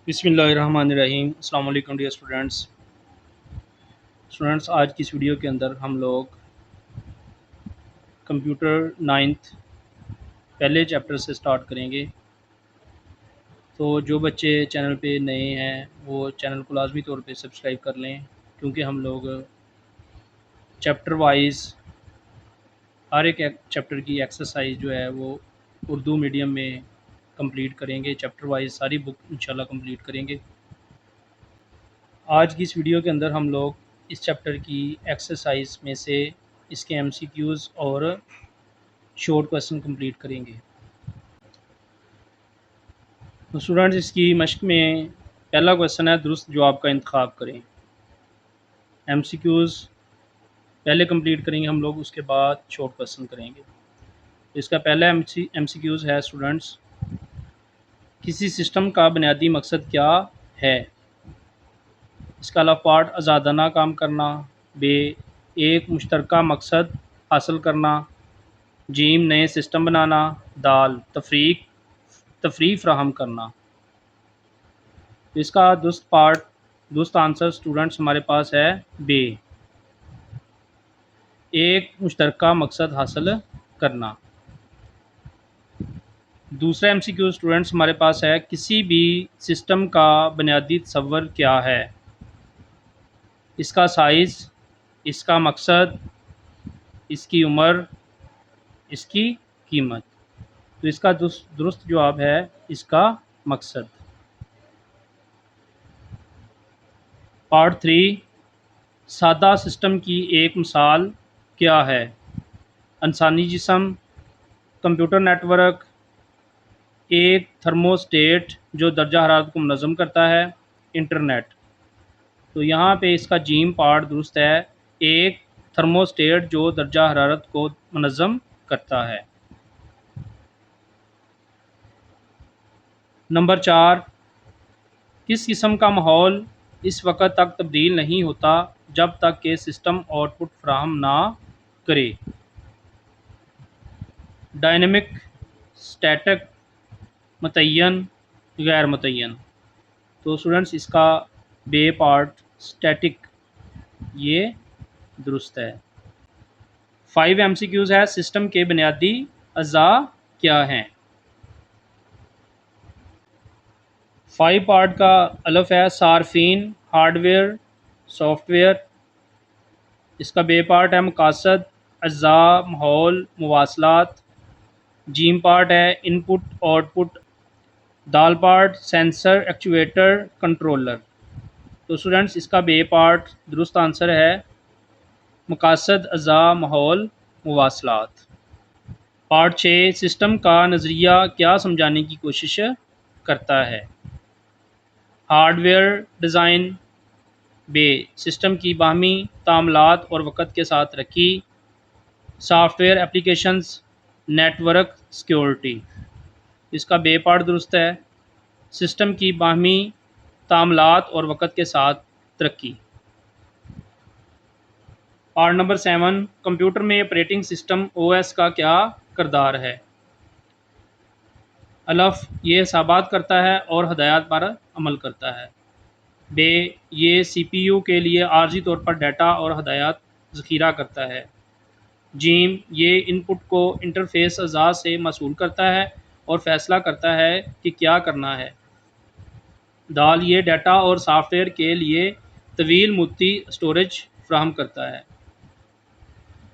बिस्मिल्लाहिर्रहमानिर्रहीम। अस्सलाम वालेकुम डियर स्टूडेंट्स, आज की इस वीडियो के अंदर हम लोग कंप्यूटर नाइन्थ पहले चैप्टर से स्टार्ट करेंगे। तो जो बच्चे चैनल पे नए हैं वो चैनल को लाजमी तौर पे सब्सक्राइब कर लें, क्योंकि हम लोग चैप्टर वाइज हर एक चैप्टर की एक्सरसाइज जो है वो उर्दू मीडियम में कंप्लीट करेंगे। चैप्टर वाइज सारी बुक इंशाल्लाह कंप्लीट करेंगे। आज की इस वीडियो के अंदर हम लोग इस चैप्टर की एक्सरसाइज में से इसके एमसीक्यूज़ और शॉर्ट क्वेश्चन कंप्लीट करेंगे। तो स्टूडेंट्स, इसकी मश्क में पहला क्वेश्चन है, दुरुस्त जवाब का इंतखाब करें। एमसीक्यूज़ पहले कंप्लीट करेंगे हम लोग, उसके बाद शॉर्ट क्वेश्चन करेंगे। तो इसका पहला एमसीक्यूज़ है स्टूडेंट्स, किसी सिस्टम का बुनियादी मकसद क्या है? इसका अ पार्ट आज़ादाना काम करना, बे एक मुश्तरका मकसद हासिल करना, जीम नए सिस्टम बनाना, दाल तफरीक फ्राहम करना। तो इसका दुरुस्त आंसर स्टूडेंट्स हमारे पास है बे, एक मुश्तरका मकसद हासिल करना। दूसरा एमसीक्यू स्टूडेंट्स हमारे पास है, किसी भी सिस्टम का बुनियादी तस्वर क्या है? इसका साइज़, इसका मकसद, इसकी उम्र, इसकी कीमत। तो इसका दुरुस्त जवाब है इसका मकसद। पार्ट 3, सादा सिस्टम की एक मिसाल क्या है? इंसानी जिस्म, कंप्यूटर नेटवर्क, एक थर्मोस्टेट जो दर्जा हरारत को मुनज़्ज़म करता है, इंटरनेट। तो यहाँ पे इसका जीम पार्ट दुरुस्त है, एक थर्मोस्टेट जो दर्जा हरारत को मुनज़्ज़म करता है। नंबर 4, किस किस्म का माहौल इस वक्त तक तब्दील नहीं होता जब तक कि सिस्टम आउटपुट फ्राहम ना करे? डायनेमिक, स्टैटिक, मुतय्यन, गैर मुतय्यन। तो स्टूडेंट्स इसका बे पार्ट स्टैटिक ये दुरुस्त है। 5 एमसीक्यूज़ है, सिस्टम के बुनियादी अज़ा क्या हैं? 5 पार्ट का अलफ है, सार्फिन, हार्डवेयर, सॉफ्टवेयर। इसका बे पार्ट है, मकासद, अज़ा, माहौल, मवासलात। जीम पार्ट है, इनपुट आउटपुट। दाल पार्ट, सेंसर, एक्चुएटर, कंट्रोलर। तो स्टूडेंट्स इसका बे पार्ट दुरुस्त आंसर है मकासद, अज़ा, माहौल, मवासलात। पार्ट 6, सिस्टम का नज़रिया क्या समझाने की कोशिश करता है? हार्डवेयर डिज़ाइन, बे सिस्टम की बाहमी तामलात और वक़्त के साथ रखी। Software applications, network security. इसका बे पार्ट दुरुस्त है, सिस्टम की बाहमी तामलात और वक़्त के साथ तरक्की। पार्ट नंबर 7, कंप्यूटर में ऑपरेटिंग सिस्टम ओएस का क्या किरदार है? अलफ ये हिसाबात करता है और हदायत पर अमल करता है। बे ये सीपीयू के लिए आर्जी तौर पर डाटा और हदायत ज़ख़ीरा करता है। जीम ये इनपुट को इंटरफेस अज़ा से मसूल करता है और फ़ैसला करता है कि क्या करना है। दाल ये डाटा और सॉफ्टवेयर के लिए तवील मुद्ती स्टोरेज फ्राहम करता है।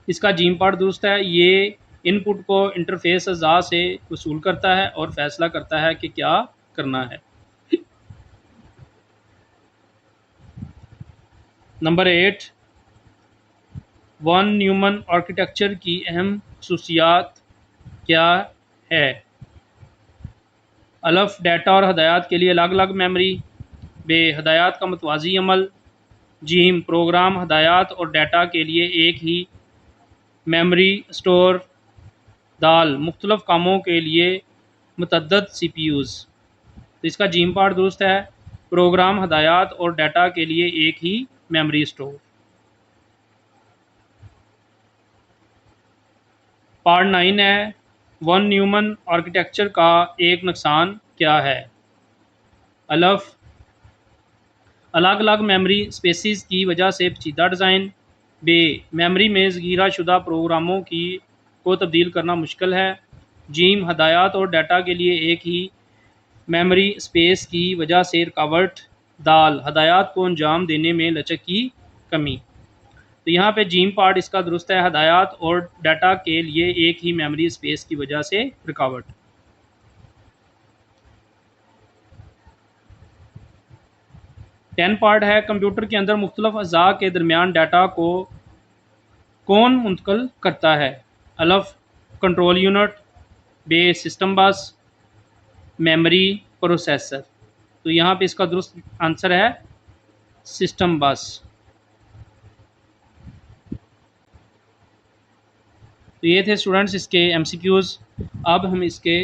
इसका जीम पार्ट दुरुस्त है, ये इनपुट को इंटरफेस अज़ा से वसूल करता है और फ़ैसला करता है कि क्या करना है। नंबर 8, वन न्यूमन आर्किटेक्चर की अहम खसूसियात क्या है? अलफ डाटा और हदायत के लिए अलग अलग मेमोरी। बे हदायत का मतवाज़ी अमल। जीम प्रोग्राम हदायत और डाटा के लिए एक ही मेमोरी स्टोर। दाल मुख्तलिफ़ कामों के लिए मुतअद्दद सीपीयूज़। तो इसका जीम पार्ट दुरुस्त है, प्रोग्राम हदायत और डाटा के लिए एक ही मेमोरी स्टोर। पार्ट 9 है, वन न्यूमन आर्किटेक्चर का एक नुकसान क्या है? अलफ अलग अलग मेमोरी स्पेसिस की वजह से पेचीदा डिज़ाइन। बे, मेमोरी में ज़ख़ीरा शुदा प्रोग्रामों की को तब्दील करना मुश्किल है। जीम, हदायत और डाटा के लिए एक ही मेमोरी स्पेस की वजह से रुकावट। दाल, हदायत को अंजाम देने में लचक की कमी। तो यहाँ पे जीम पार्ट इसका दुरुस्त है, हदायत और डाटा के लिए एक ही मेमोरी स्पेस की वजह से रुकावट। 10 पार्ट है, कंप्यूटर के अंदर मुख्तलिफ अज़ा के दरमियान डाटा को कौन मुंतकिल करता है? अलफ, कंट्रोल यूनिट। बे, सिस्टम बस। Memory, processor. तो यहाँ पे इसका दुरुस्त आंसर है सिस्टम बस। तो ये थे स्टूडेंट्स इसके एमसीक्यूज़। अब हम इसके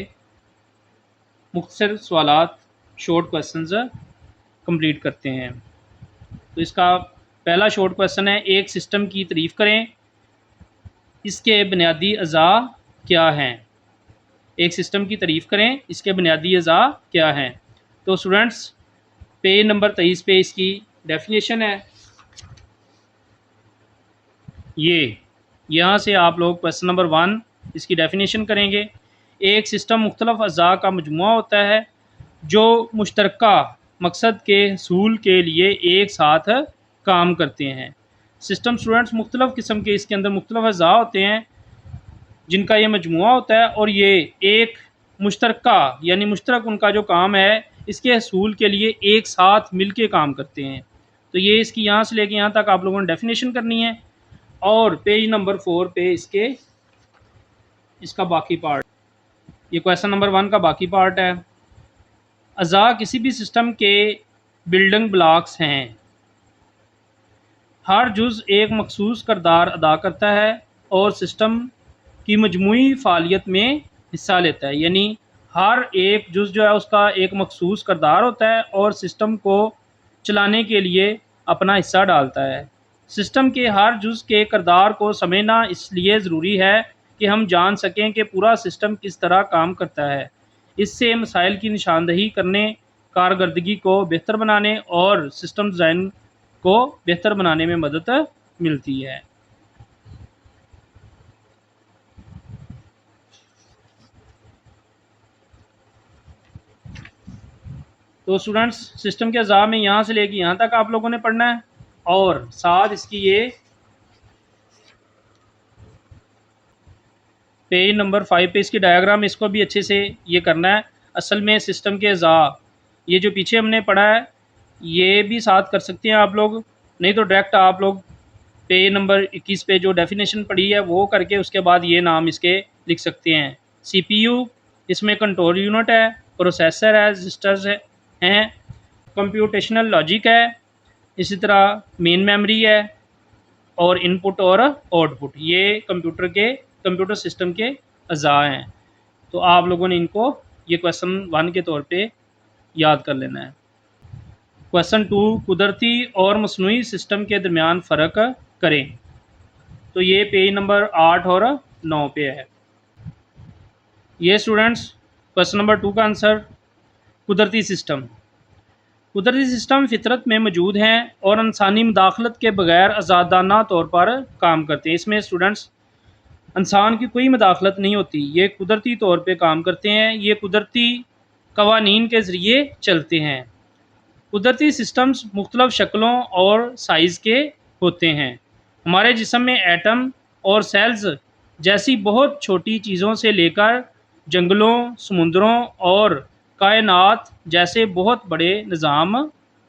मुख्तसर सवालात, शॉर्ट क्वेश्चंस कंप्लीट करते हैं। तो इसका पहला शॉर्ट क्वेश्चन है, एक सिस्टम की तारीफ़ करें, इसके बुनियादी अज़ा क्या हैं? एक सिस्टम की तारीफ़ करें, इसके बुनियादी अज़ा क्या हैं? तो स्टूडेंट्स पेज नंबर 23 पे इसकी डेफिनेशन है। ये यहाँ से आप लोग क्वेश्चन नंबर 1 इसकी डेफिनेशन करेंगे। एक सिस्टम मुख्तलिफ अज़ा का मजमुआ होता है जो मुश्तरका मकसद के हसूल के लिए एक साथ काम करते हैं। सिस्टम स्टूडेंट्स मुख्तलिफ किस्म के इसके अंदर मुख्तलिफ अज़ा होते हैं जिनका ये मजमुआ होता है और ये एक मुश्तरका यानी मुश्तरक उनका जो काम है इसके हसूल के लिए एक साथ मिल के काम करते हैं। तो ये इसकी यहाँ से लेके यहाँ तक आप लोगों ने डेफिनेशन करनी है और पेज नंबर 4 पे इसका बाकी पार्ट, ये क्वेश्चन नंबर 1 का बाकी पार्ट है। अज़ा किसी भी सिस्टम के बिल्डिंग ब्लॉक्स हैं। हर जुज़ एक मखसूस किरदार अदा करता है और सिस्टम की मजमूई फ़ालियत में हिस्सा लेता है। यानी हर एक जुज़ जो है उसका एक मखसूस किरदार होता है और सिस्टम को चलाने के लिए अपना हिस्सा डालता है। सिस्टम के हर जुज़ के किरदार को समझना इसलिए ज़रूरी है कि हम जान सकें कि पूरा सिस्टम किस तरह काम करता है। इससे मसाइल की निशानदही करने, कारकर्दगी को बेहतर बनाने और सिस्टम डिज़ाइन को बेहतर बनाने में मदद मिलती है। तो स्टूडेंट्स सिस्टम के अज़ा में यहाँ से लेके यहाँ तक आप लोगों ने पढ़ना है और साथ इसकी ये पेज नंबर 5 पे इसकी डायग्राम, इसको भी अच्छे से ये करना है। असल में सिस्टम के अज़ा ये जो पीछे हमने पढ़ा है ये भी साथ कर सकते हैं आप लोग, नहीं तो डायरेक्ट आप लोग पेज नंबर 21 पे जो डेफिनेशन पढ़ी है वो करके उसके बाद ये नाम इसके लिख सकते हैं। सीपीयू, इसमें कंट्रोल यूनिट है, प्रोसेसर है, रजिस्टर्स हैं, कंप्यूटेशनल लॉजिक है, इसी तरह मेन मेमोरी है और इनपुट और आउटपुट, ये कंप्यूटर सिस्टम के अज़ा हैं। तो आप लोगों ने इनको ये क्वेश्चन 1 के तौर पे याद कर लेना है। क्वेश्चन 2, कुदरती और मसनूई सिस्टम के दरमियान फ़र्क करें। तो ये पेज नंबर 8 और 9 पे है। ये स्टूडेंट्स क्वेश्चन नंबर 2 का आंसर, कुदरती सिस्टम फितरत में मौजूद हैं और इंसानी मुदाखलत के बगैर आज़ादाना तौर पर काम करते हैं। इसमें स्टूडेंट्स इंसान की कोई मुदाखलत नहीं होती, ये कुदरती तौर पे काम करते हैं, ये कुदरती कवानीन के ज़रिए चलते हैं। कुदरती सिस्टम्स मुख्तलिफ़ शक्लों और साइज़ के होते हैं। हमारे जिस्म में एटम और सेल्स जैसी बहुत छोटी चीज़ों से लेकर जंगलों, समुद्रों और कायनात जैसे बहुत बड़े निज़ाम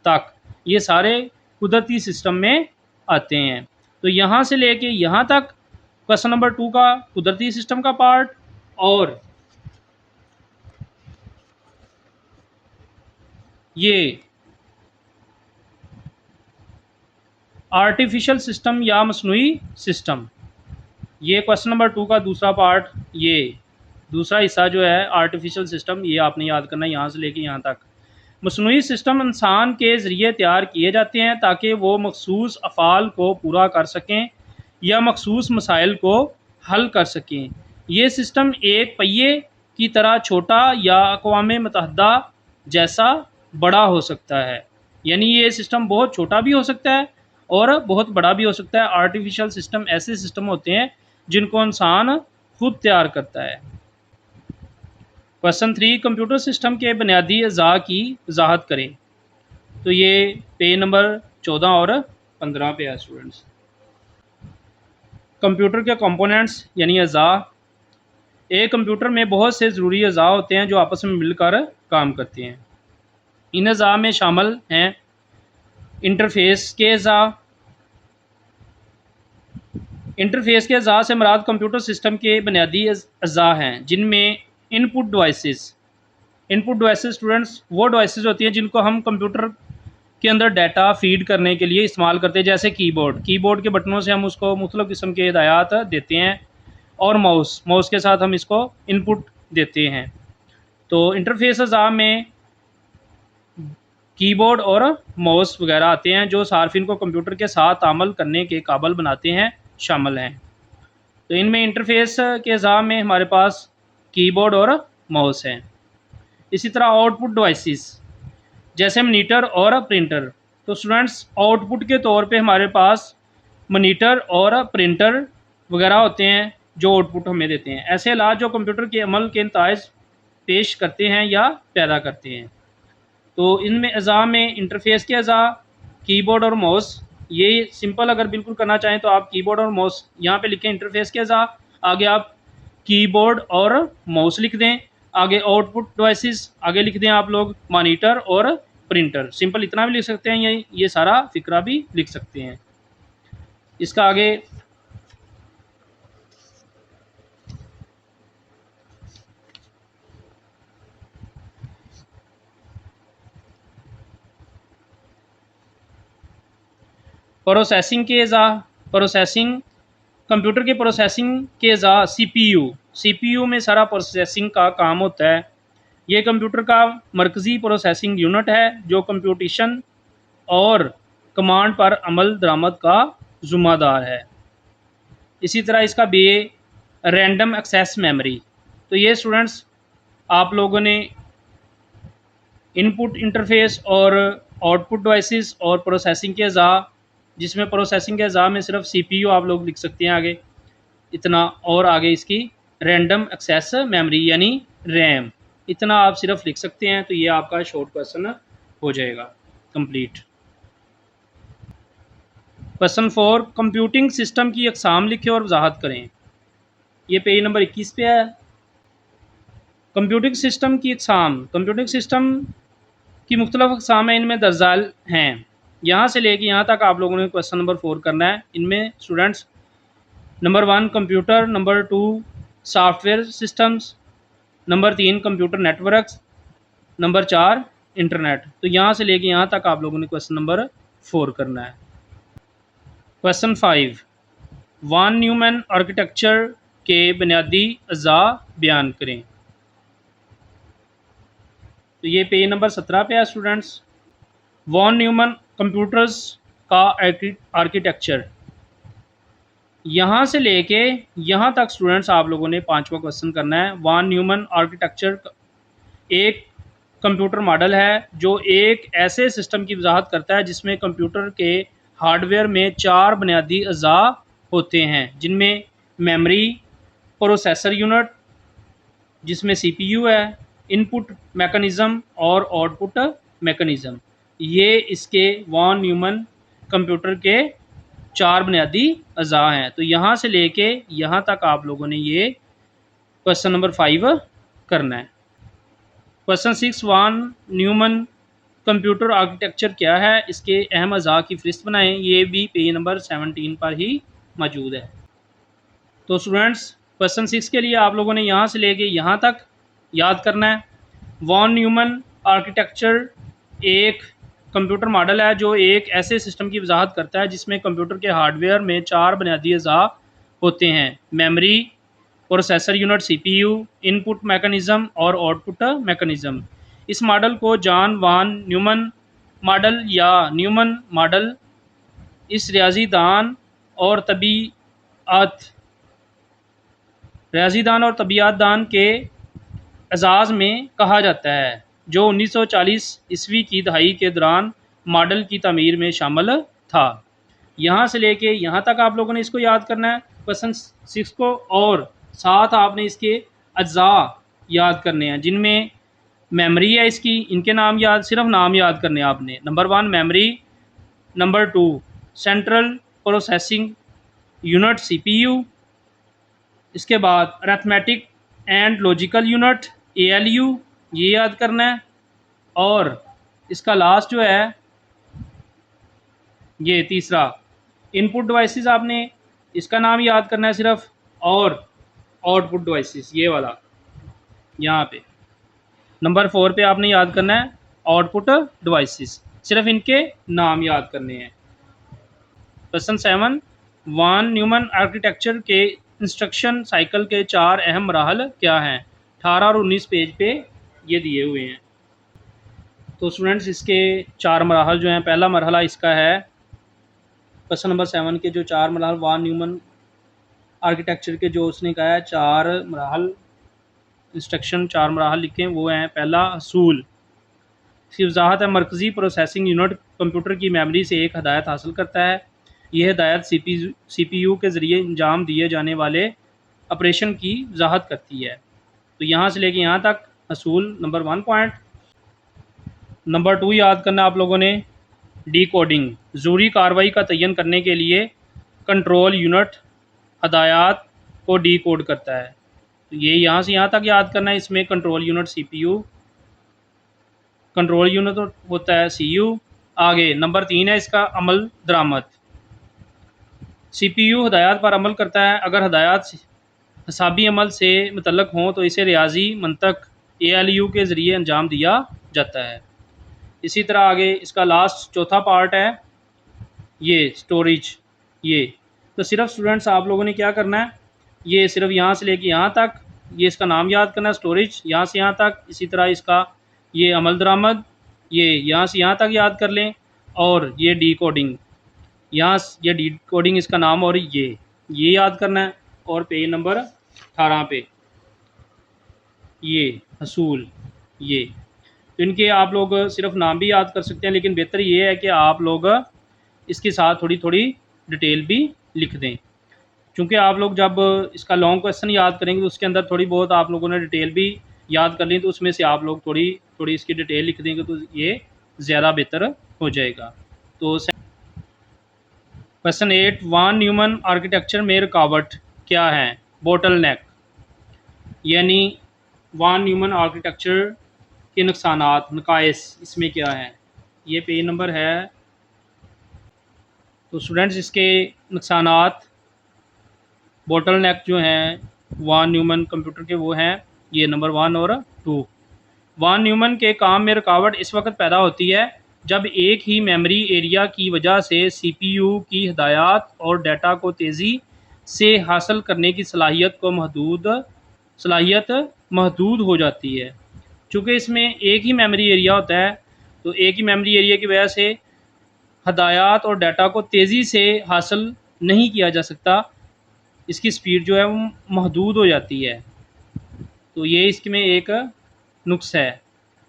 तक ये सारे कुदरती सिस्टम में आते हैं। तो यहाँ से लेके यहाँ तक क्वेश्चन नंबर 2 का कुदरती सिस्टम का पार्ट और ये आर्टिफिशियल सिस्टम या मसनूई सिस्टम, ये क्वेश्चन नंबर 2 का दूसरा पार्ट, ये दूसरा हिस्सा जो है आर्टिफिशियल सिस्टम, ये आपने याद करना है यहाँ से लेके यहाँ तक। मसनूई सिस्टम इंसान के ज़रिए तैयार किए जाते हैं ताकि वो मखसूस अफ़ाल को पूरा कर सकें या मखसूस मसाइल को हल कर सकें। ये सिस्टम एक पहिए की तरह छोटा या अक़वाम मुत्तहिदा जैसा बड़ा हो सकता है। यानी ये सिस्टम बहुत छोटा भी हो सकता है और बहुत बड़ा भी हो सकता है। आर्टिफिशियल सिस्टम ऐसे सिस्टम होते हैं जिनको इंसान खुद तैयार करता है। क्वेश्चन 3, कंप्यूटर सिस्टम के बुनियादी अज़ा की वजाहत करें। तो ये पेज नंबर 14 और 15 पे है स्टूडेंट्स। कंप्यूटर के कंपोनेंट्स यानी अज़ा। एक कंप्यूटर में बहुत से ज़रूरी अज़ा होते हैं जो आपस में मिलकर काम करते हैं। इन अज़ा में शामिल हैं इंटरफेस के अज़ा। इंटरफेस के अज़ा से मुराद कंप्यूटर सिस्टम के बुनियादी अज़ा हैं जिनमें इनपुट डिवाइसेस स्टूडेंट्स वो डिवाइसेस होती हैं जिनको हम कंप्यूटर के अंदर डाटा फीड करने के लिए इस्तेमाल करते हैं, जैसे कीबोर्ड के बटनों से हम उसको मुख्तलिफ़ किस्म के हिदायत देते हैं, और माउस के साथ हम इसको इनपुट देते हैं। तो इंटरफेस अज़ा में कीबोर्ड और माउस वगैरह आते हैं जो सार्फिन को कंप्यूटर के साथ अमल करने के काबिल बनाते हैं, शामिल हैं। तो इनमें इंटरफेस के अज़ा में हमारे पास कीबोर्ड और माउस हैं। इसी तरह आउटपुट डिवाइसेस जैसे मॉनिटर और प्रिंटर। तो स्टूडेंट्स आउटपुट के तौर पे हमारे पास मॉनिटर और प्रिंटर वगैरह होते हैं जो आउटपुट हमें देते हैं। ऐसे आलात जो कंप्यूटर के अमल के नताइज पेश करते हैं या पैदा करते हैं। तो इनमें अज़ा में इंटरफेस के अज़ा कीबोर्ड और माउस। ये सिंपल अगर बिल्कुल करना चाहें तो आप कीबोर्ड और माउस यहाँ पे लिखें इंटरफेस के अज़ा, आगे आप कीबोर्ड और माउस लिख दें, आगे आउटपुट डिवाइसेस, आगे लिख दें आप लोग मॉनिटर और प्रिंटर। सिंपल इतना भी लिख सकते हैं, ये सारा फिक्रा भी लिख सकते हैं। इसका आगे प्रोसेसिंग के अज़ा। प्रोसेसिंग कंप्यूटर के प्रोसेसिंग के अज़ा सीपीयू में सारा प्रोसेसिंग का काम होता है। ये कंप्यूटर का मरकज़ी प्रोसेसिंग यूनिट है जो कंप्यूटेशन और कमांड पर अमल दरामद का ज़िम्मेदार है। इसी तरह इसका बी रैंडम एक्सेस मेमोरी। तो ये स्टूडेंट्स आप लोगों ने इनपुट इंटरफेस और आउटपुट डिवाइसेस और प्रोसेसिंग के अज़ा, जिसमें प्रोसेसिंग के अज़ा में सिर्फ सीपीयू आप लोग लिख सकते हैं आगे इतना, और आगे इसकी रैंडम एक्सेस मेमोरी यानी रैम, इतना आप सिर्फ लिख सकते हैं। तो ये आपका शॉर्ट क्वेश्चन हो जाएगा कंप्लीट। क्वेश्चन 4, कंप्यूटिंग सिस्टम की अक़साम लिखें और वजाहत करें। ये पेज नंबर 21 पे है। कंप्यूटिंग सिस्टम की अक़साम। कंप्यूटिंग सिस्टम की मुख्तलिफ़ अक़साम है, इनमें दर्जाल हैं। यहाँ से लेके यहाँ तक आप लोगों ने क्वेश्चन नंबर 4 करना है। इनमें students number 1 computer, number 2 software systems, number 3 computer networks, number 4 internet. तो यहाँ से लेके यहाँ तक आप लोगों ने क्वेश्चन नंबर 4 करना है। क्वेश्चन 5, वॉन न्यूमैन आर्किटेक्चर के बुनियादी अज़ा बयान करें। तो ये पेज नंबर 17 पे है स्टूडेंट्स। वॉन न्यूमैन कंप्यूटर्स का आर्किटेक्चर। यहाँ से लेके यहाँ तक स्टूडेंट्स आप लोगों ने 5वां क्वेश्चन करना है। वॉन न्यूमैन आर्किटेक्चर एक कंप्यूटर मॉडल है जो एक ऐसे सिस्टम की वजाहत करता है जिसमें कंप्यूटर के हार्डवेयर में 4 बुनियादी अज़ा होते हैं, जिनमें मेमोरी, प्रोसेसर यूनिट जिसमें सीपीयू है, इनपुट मैकेनिज़्म और आउटपुट मैकेनिज़्म। ये इसके वॉन न्यूमैन कंप्यूटर के 4 बुनियादी अज़ा हैं। तो यहाँ से लेके यहाँ तक आप लोगों ने ये क्वेश्चन नंबर 5 करना है। Question 6, von Neumann computer architecture क्या है, इसके अहम अज़ा की फ़हरिस्त बनाएं। ये भी पेज नंबर 17 पर ही मौजूद है। तो स्टूडेंट्स क्वेश्चन 6 के लिए आप लोगों ने यहाँ से लेके यहाँ तक याद करना है। वॉन न्यूमैन आर्किटेक्चर एक कंप्यूटर मॉडल है जो एक ऐसे सिस्टम की वजाहत करता है जिसमें कंप्यूटर के हार्डवेयर में 4 बुनियादी अज़ा होते हैं, memory, processor unit CPU, input mechanism और आउटपुट मैकेनिज़्म। इस मॉडल को जॉन वॉन न्यूमैन मॉडल या न्यूमैन मॉडल इस रियाजीदान और तबीयतदान के एजाज़ में कहा जाता है जो 1940 ईस्वी की दहाई के दौरान मॉडल की तमीर में शामिल था। यहाँ से लेके यहाँ तक आप लोगों ने इसको याद करना है क्वेश्चन 6 को, और साथ आपने इसके अज्जा याद करने हैं जिनमें मेमोरी है इसकी, इनके नाम याद, सिर्फ नाम याद करने हैं आपने। Number 1 memory, number 2 central processing unit CPU, इसके बाद arithmetic and logical unit ALU, ये याद करना है। और इसका लास्ट जो है ये तीसरा इनपुट डिवाइसेस, आपने इसका नाम याद करना है सिर्फ, और आउटपुट डिवाइसेस ये वाला यहाँ पे नंबर 4 पे आपने याद करना है आउटपुट डिवाइसेस, सिर्फ इनके नाम याद करने हैं। क्वेश्चन 7 वान न्यूमन आर्किटेक्चर के इंस्ट्रक्शन साइकिल के 4 अहम मराहल क्या हैं? 18 और 19 पेज पे ये दिए हुए हैं। तो स्टूडेंट्स इसके 4 मराहल जो हैं, पहला मरहला इसका है क्वेश्चन नंबर 7 के जो 4 मराहल वान न्यूमन आर्किटेक्चर के जो उसने कहा है 4 मराहल इंस्ट्रक्शन, 4 मराहल लिखें, वो हैं पहला हसूल, इसकी वजाहत है मरकज़ी प्रोसेसिंग यूनिट कंप्यूटर की मेमोरी से एक हदायत हासिल करता है। यह हदायत सीपीयू के ज़रिए अंजाम दिए जाने वाले ऑपरेशन की वजाहत करती है। तो यहाँ से लेके यहाँ तक हसूल नंबर 1 पॉइंट। नंबर 2 याद करना आप लोगों ने डी कोडिंग, ज़रूरी कार्रवाई का तयन करने के लिए कंट्रोल यूनिट हदायत को डी कोड करता है। तो ये यहाँ से यहाँ तक याद करना है। इसमें control unit CPU, control unit होता है सीयू। आगे नंबर 3 है इसका अमल दरामद, सीपीयू हदायत पर अमल करता है। अगर हदायत हिसाबी अमल से मुतल्लक हों तो इसे रियाजी मंतक एएलयू के ज़रिए अंजाम दिया जाता है। इसी तरह आगे इसका लास्ट चौथा पार्ट है ये स्टोरेज। ये तो सिर्फ स्टूडेंट्स आप लोगों ने क्या करना है, ये सिर्फ यहाँ से लेके यहाँ तक ये इसका नाम याद करना है स्टोरेज, यहाँ से यहाँ तक। इसी तरह इसका ये अमल दरामद, ये यहाँ से यहाँ तक याद कर लें। और ये डी कोडिंग, यहाँ ये डी कोडिंग इसका नाम, और ये याद करना है। और पेज नंबर 18 पे ये हसूल, ये तो इनके आप लोग सिर्फ नाम भी याद कर सकते हैं, लेकिन बेहतर ये है कि आप लोग इसके साथ थोड़ी थोड़ी डिटेल भी लिख दें, क्योंकि आप लोग जब इसका लॉन्ग क्वेश्चन याद करेंगे तो उसके अंदर थोड़ी बहुत आप लोगों ने डिटेल भी याद कर ली, तो उसमें से आप लोग थोड़ी थोड़ी इसकी डिटेल लिख देंगे तो ये ज़्यादा बेहतर हो जाएगा। तो क्वेश्चन 8 वान न्यूमन आर्किटेक्चर में रुकावट क्या है? बोटल नेक, यानी वान न्यूमन आर्किटेक्चर के नुकसानात, नकाइस इसमें क्या है? ये पेज नंबर है। तो स्टूडेंट्स इसके नुकसानात बोटल नेक जो हैं वान न्यूमन कंप्यूटर के, वो हैं ये नंबर 1 और 2। वान न्यूमन के काम में रुकावट इस वक्त पैदा होती है जब एक ही मेमोरी एरिया की वजह से सीपीयू की हदायत और डाटा को तेज़ी से हासिल करने की सलाहियत महदूद हो जाती है। चूँकि इसमें एक ही मेमोरी एरिया होता है, तो एक ही मेमोरी एरिया की वजह से हदायत और डाटा को तेज़ी से हासिल नहीं किया जा सकता, इसकी स्पीड जो है वो महदूद हो जाती है। तो ये इसमें एक नुक्स है।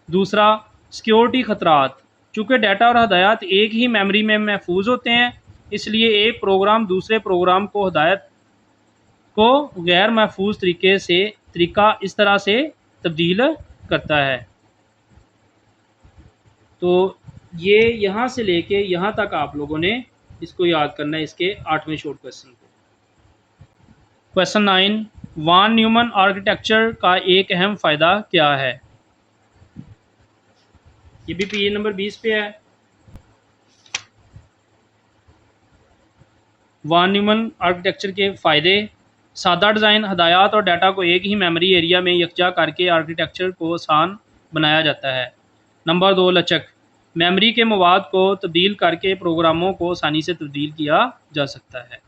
दूसरा सिक्योरिटी ख़तरात, चूँकि डाटा और हदायत एक ही मेमोरी में महफूज होते हैं, इसलिए एक प्रोग्राम दूसरे प्रोग्राम को हदायत को गैर महफूज तरीका इस तरह से तब्दील करता है। तो ये यहाँ से लेके यहाँ तक आप लोगों ने इसको याद करना है, इसके 8वें शॉर्ट क्वेश्चन को। क्वेश्चन 9 वान न्यूमन आर्किटेक्चर का एक अहम फ़ायदा क्या है? ये भी पेज नंबर 20 पे है। वान न्यूमन आर्किटेक्चर के फ़ायदे: सादा डिज़ाइन, हदायत और डाटा को एक ही मेमोरी एरिया में यकजा करके आर्किटेक्चर को आसान बनाया जाता है। नंबर 2 लचक, मेमोरी के मवाद को तब्दील करके प्रोग्रामों को आसानी से तब्दील किया जा सकता है।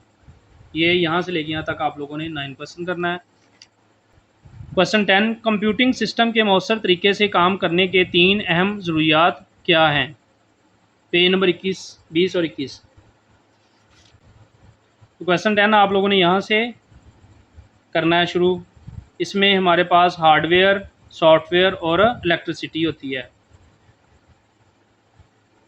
ये यहाँ से लेके यहाँ तक आप लोगों ने 9 क्वेश्चन करना है। क्वेश्चन 10 कंप्यूटिंग सिस्टम के मौसर तरीके से काम करने के 3 अहम ज़रूरियात क्या हैं? पेज नंबर 21, 20 और 21। तो क्वेश्चन 10 आप लोगों ने यहाँ से करना है शुरू। इसमें हमारे पास हार्डवेयर, सॉफ्टवेयर और इलेक्ट्रिसिटी होती है।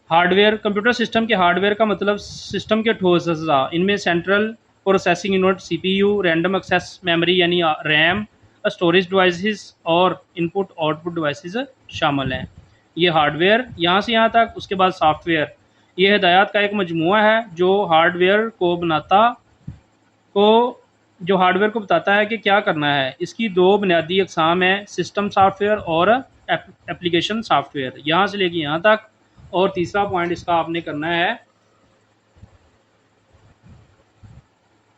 हार्डवेयर, कंप्यूटर सिस्टम के हार्डवेयर का मतलब सिस्टम के ठोस अज़ा, इनमें central processing unit CPU, random access memory यानी रैम, स्टोरेज डिवाइसेस और इनपुट आउटपुट डिवाइसेस शामिल हैं। ये हार्डवेयर यहाँ से यहाँ तक। उसके बाद सॉफ्टवेयर, ये हिदायत का एक मजमूआ है जो को हार्डवेयर को बताता है कि क्या करना है। इसकी दो बुनियादी अकसाम हैं, सिस्टम सॉफ्टवेयर और एप्लीकेशन सॉफ्टवेयर, यहाँ से लेके यहाँ तक। और तीसरा पॉइंट इसका आपने करना है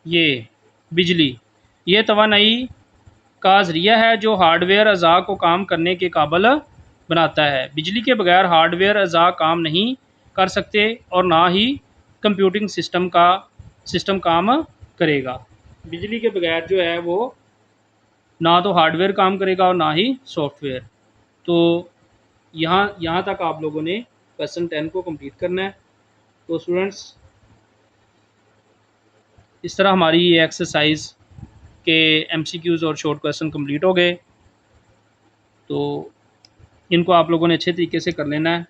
ये बिजली, ये तवानाई का ज़रिया है जो हार्डवेयर अज़ा को काम करने के काबिल बनाता है। बिजली के बगैर हार्डवेयर अज़ा काम नहीं कर सकते और ना ही कंप्यूटिंग सिस्टम काम करेगा। बिजली के बगैर जो है वो ना तो हार्डवेयर काम करेगा और ना ही सॉफ्टवेयर। तो यहाँ यहाँ तक आप लोगों ने क्वेश्चन 10 को कंप्लीट करना है। तो स्टूडेंट्स, इस तरह हमारी ये एक्सरसाइज के एमसीक्यूज़ और शॉर्ट क्वेश्चन कंप्लीट हो गए। तो इनको आप लोगों ने अच्छे तरीके से कर लेना है।